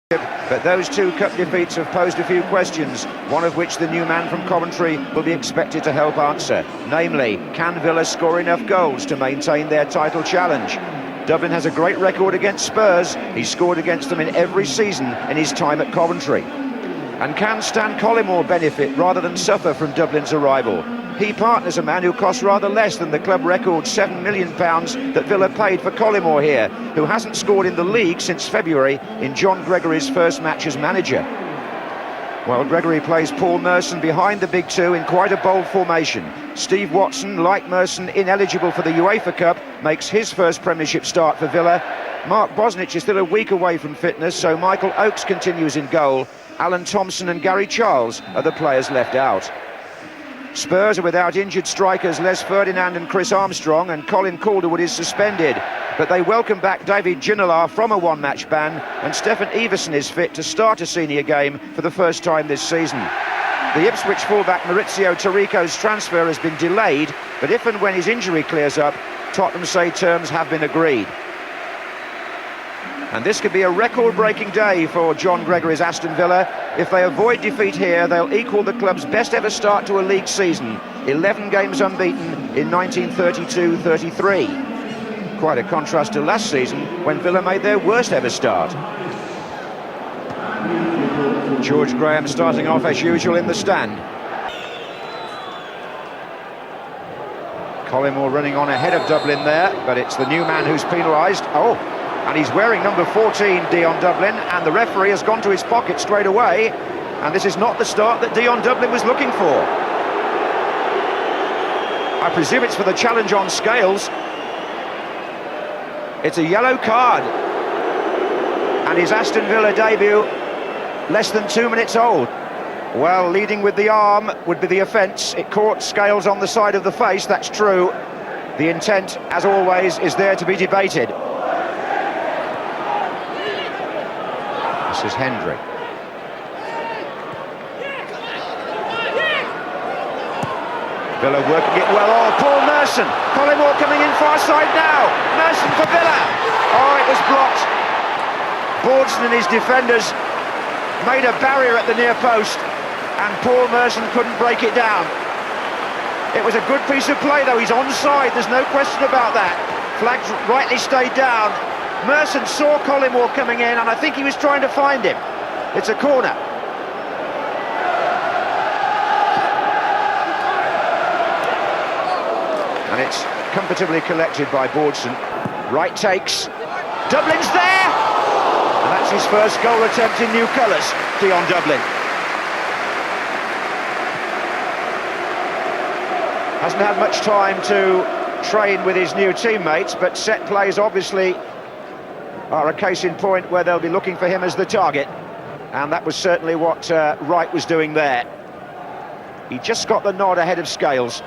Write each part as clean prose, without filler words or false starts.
But those two cup defeats have posed a few questions, one of which the new man from Coventry will be expected to help answer. Namely, can Villa score enough goals to maintain their title challenge? Dublin has a great record against Spurs. He's scored against them in every season in his time at Coventry. And can Stan Collymore benefit rather than suffer from Dublin's arrival? He partners a man who costs rather less than the club record £7 million that Villa paid for Collymore here, who hasn't scored in the league since February in John Gregory's first match as manager. Well, Gregory plays Paul Merson behind the big two in quite a bold formation. Steve Watson, like Merson, ineligible for the UEFA Cup, makes his first Premiership start for Villa. Mark Bosnich is still a week away from fitness, so Michael Oakes continues in goal. Alan Thompson and Gary Charles are the players left out. Spurs are without injured strikers Les Ferdinand and Chris Armstrong, and Colin Calderwood is suspended. But they welcome back David Ginola from a one-match ban, and Stefan Everson is fit to start a senior game for the first time this season. The Ipswich fullback Maurizio Tarico's transfer has been delayed, but if and when his injury clears up, Tottenham say terms have been agreed. And this could be a record-breaking day for John Gregory's Aston Villa. If they avoid defeat here, they'll equal the club's best ever start to a league season, 11 games unbeaten in 1932-33. Quite a contrast to last season, when Villa made their worst ever start. George Graham starting off as usual in the stand. Collymore running on ahead of Dublin there, but it's the new man who's penalised. Oh! And he's wearing number 14, Dion Dublin, and the referee has gone to his pocket straight away. And this is not the start that Dion Dublin was looking for. I presume it's for the challenge on Scales. It's a yellow card. And his Aston Villa debut, less than 2 minutes old. Well, leading with the arm would be the offence. It caught Scales on the side of the face, that's true. The intent, as always, is there to be debated. This is Hendrie. Villa working it well. Oh, Paul Merson. Collymore coming in far side now. Merson for Villa. Oh, it was blocked. Baardsen and his defenders made a barrier at the near post, and Paul Merson couldn't break it down. It was a good piece of play, though. He's onside, there's no question about that. Flags rightly stayed down. Merson saw Collymore coming in, and I think he was trying to find him. It's a corner. And it's comfortably collected by Baardsen. Wright takes. Dublin's there! And that's his first goal attempt in new colours, Dion Dublin. Hasn't had much time to train with his new teammates, but set plays obviously are a case in point where they'll be looking for him as the target, and that was certainly what Wright was doing there. He just got the nod ahead of Scales.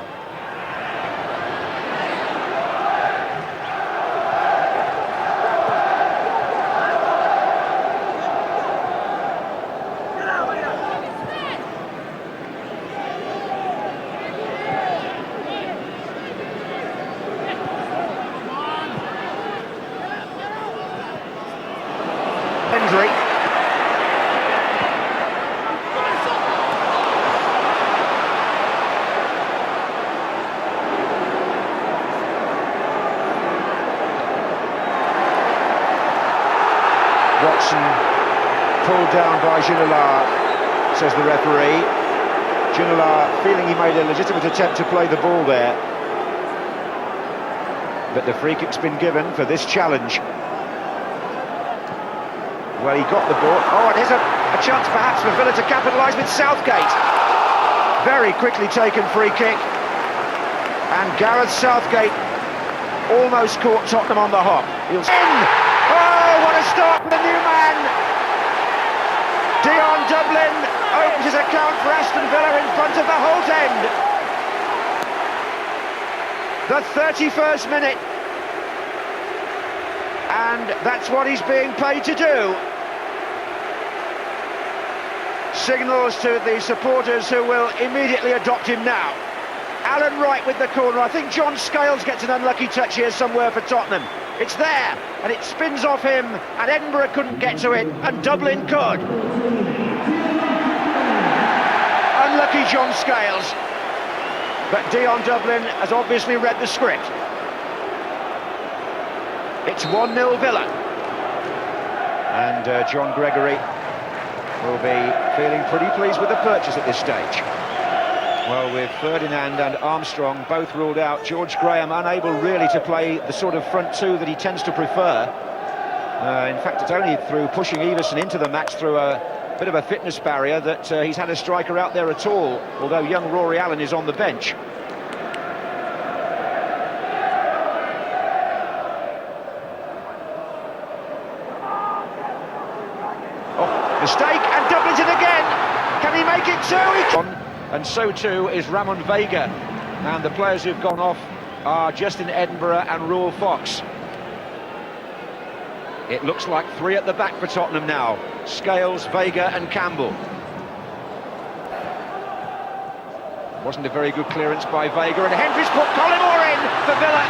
Hendrie. Watson pulled down by Ginola, says the referee. Ginola feeling he made a legitimate attempt to play the ball there, but the free kick's been given for this challenge. Well, he got the ball. Oh, and here's a chance perhaps for Villa to capitalise with Southgate. Very quickly taken free kick. And Gareth Southgate almost caught Tottenham on the hop. He'll in! Oh, what a start for the new man! Dion Dublin opens his account for Aston Villa in front of the Holt end. The 31st minute. And that's what he's being paid to do. Signals to the supporters who will immediately adopt him now. Alan Wright with the corner. I think John Scales gets an unlucky touch here somewhere for Tottenham. It's there, and it spins off him, and Edinburgh couldn't get to it, and Dublin could. Unlucky John Scales, but Dion Dublin has obviously read the script. It's 1-0 Villa, and John Gregory will be feeling pretty pleased with the purchase at this stage. Well, with Ferdinand and Armstrong both ruled out, George Graham unable really to play the sort of front two that he tends to prefer. In fact, it's only through pushing Everson into the match through a bit of a fitness barrier that he's had a striker out there at all, although young Rory Allen is on the bench. Oh, mistake, and Dublin's it again! Can he make it too? And so too is Ramon Vega, and the players who've gone off are Justin Edinburgh and Ruel Fox. It looks like three at the back for Tottenham now: Scales, Vega and Campbell. Wasn't a very good clearance by Vega, and Hendrie's put Collymore in for Villa.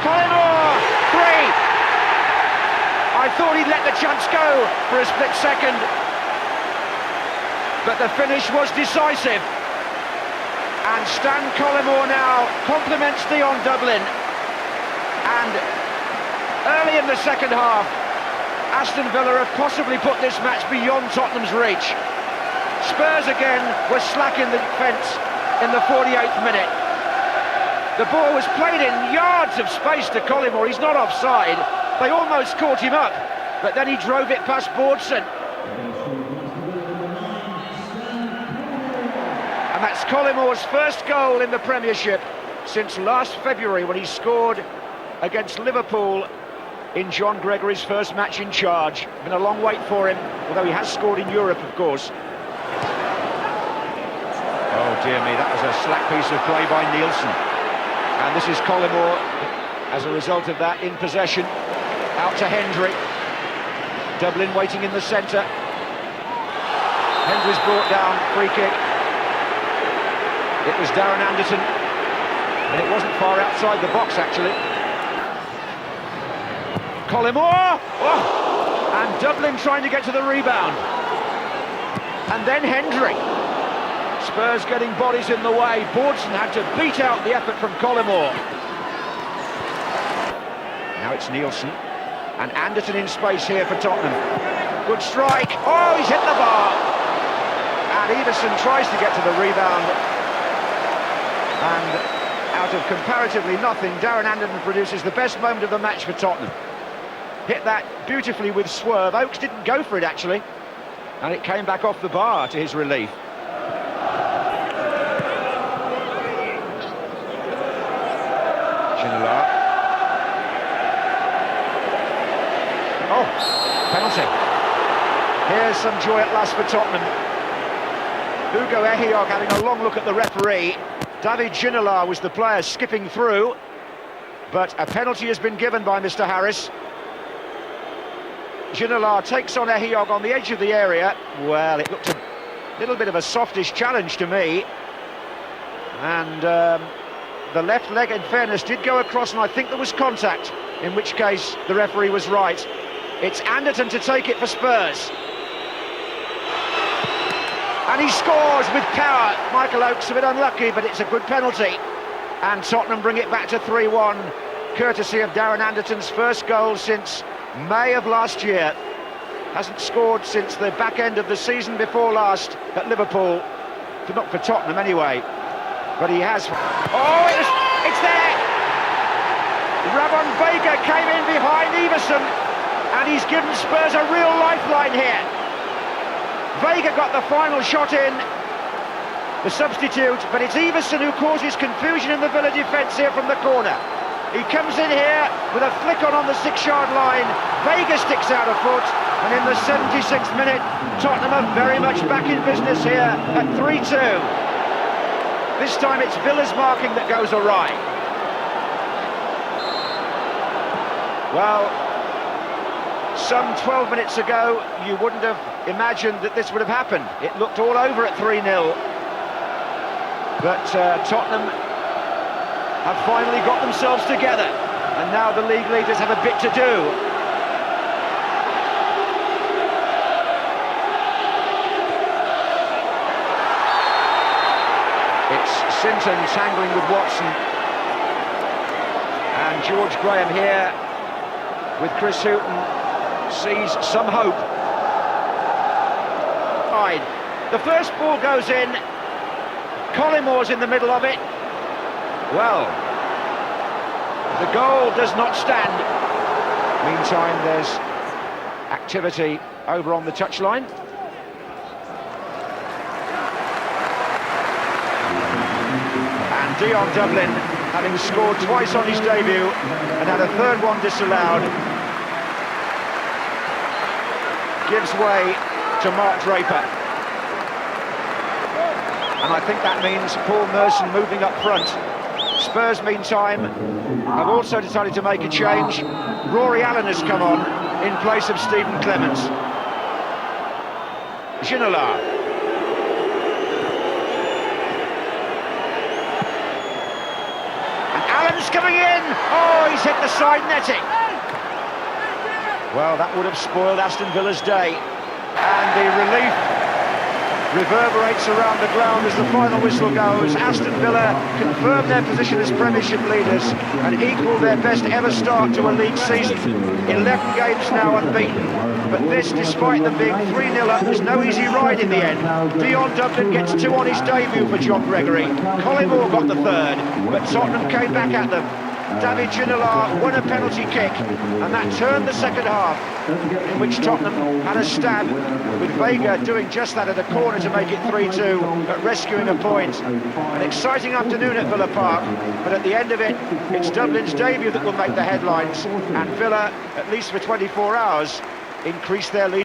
Collymore, 3! I thought he'd let the chance go for a split second, but the finish was decisive. And Stan Collymore now compliments Dion Dublin. And early in the second half, Aston Villa have possibly put this match beyond Tottenham's reach. Spurs again were slack in the defence in the 48th minute. The ball was played in yards of space to Collymore. He's not offside. They almost caught him up, but then he drove it past Baardsen. That's Collymore's first goal in the Premiership since last February, when he scored against Liverpool in John Gregory's first match in charge. Been a long wait for him, although he has scored in Europe, of course. Oh dear me, that was a slack piece of play by Nielsen. And this is Collymore, as a result of that, in possession. Out to Hendrie. Dublin waiting in the centre. Hendrie's brought down, free kick. It was Darren Anderton, and it wasn't far outside the box, actually. Collymore! Oh! And Dublin trying to get to the rebound. And then Hendrie. Spurs getting bodies in the way. Baardsen had to beat out the effort from Collymore. Now it's Nielsen. And Anderton in space here for Tottenham. Good strike. Oh, he's hit the bar. And Everson tries to get to the rebound. And out of comparatively nothing, Darren Anderton produces the best moment of the match for Tottenham. Hit that beautifully with swerve. Oakes didn't go for it, actually, and it came back off the bar to his relief. Ginola. Oh, penalty. Here's some joy at last for Tottenham. Ugo Ehiogu having a long look at the referee. David Ginola was the player skipping through, but a penalty has been given by Mr. Harris. Ginola takes on Ehiogu on the edge of the area. Well, it looked a little bit of a softish challenge to me. And the left leg, in fairness, did go across, and I think there was contact, in which case the referee was right. It's Anderton to take it for Spurs. And he scores with power. Michael Oakes a bit unlucky, but it's a good penalty. And Tottenham bring it back to 3-1, courtesy of Darren Anderton's first goal since May of last year. Hasn't scored since the back end of the season before last at Liverpool. Not for Tottenham anyway. But he has... Oh, it's there! Ramon Vega came in behind Everson, and he's given Spurs a real lifeline here. Vega got the final shot in, the substitute, but it's Everson who causes confusion in the Villa defence here from the corner. He comes in here with a flick on the 6-yard line. Vega sticks out a foot, and in the 76th minute, Tottenham are very much back in business here at 3-2. This time it's Villa's marking that goes awry. Well, some 12 minutes ago, you wouldn't have imagined that this would have happened. It looked all over at 3-0. But Tottenham have finally got themselves together. And now the league leaders have a bit to do. It's Sinton tangling with Watson. And George Graham here with Chris Houghton sees some hope. The first ball goes in. Collymore's in the middle of it. Well, the goal does not stand. Meantime, there's activity over on the touchline. And Dion Dublin, having scored twice on his debut and had a third one disallowed, gives way to Mark Draper. And I think that means Paul Merson moving up front. Spurs, meantime, have also decided to make a change. Rory Allen has come on in place of Stephen Clements. Ginola. And Allen's coming in! Oh, he's hit the side netting. Well, that would have spoiled Aston Villa's day. And the relief reverberates around the ground as the final whistle goes. Aston Villa confirm their position as Premiership leaders and equal their best ever start to a league season. 11 games now unbeaten, but this despite them being 3-0 up. There's no easy ride in the end. Dion Dublin gets 2 on his debut for John Gregory. Collymore got the third, but Tottenham came back at them. David Ginola won a penalty kick, and that turned the second half, in which Tottenham had a stab, with Vega doing just that at a corner to make it 3-2, but rescuing a point. An exciting afternoon at Villa Park, but at the end of it, it's Dublin's debut that will make the headlines, and Villa, at least for 24 hours, increase their lead.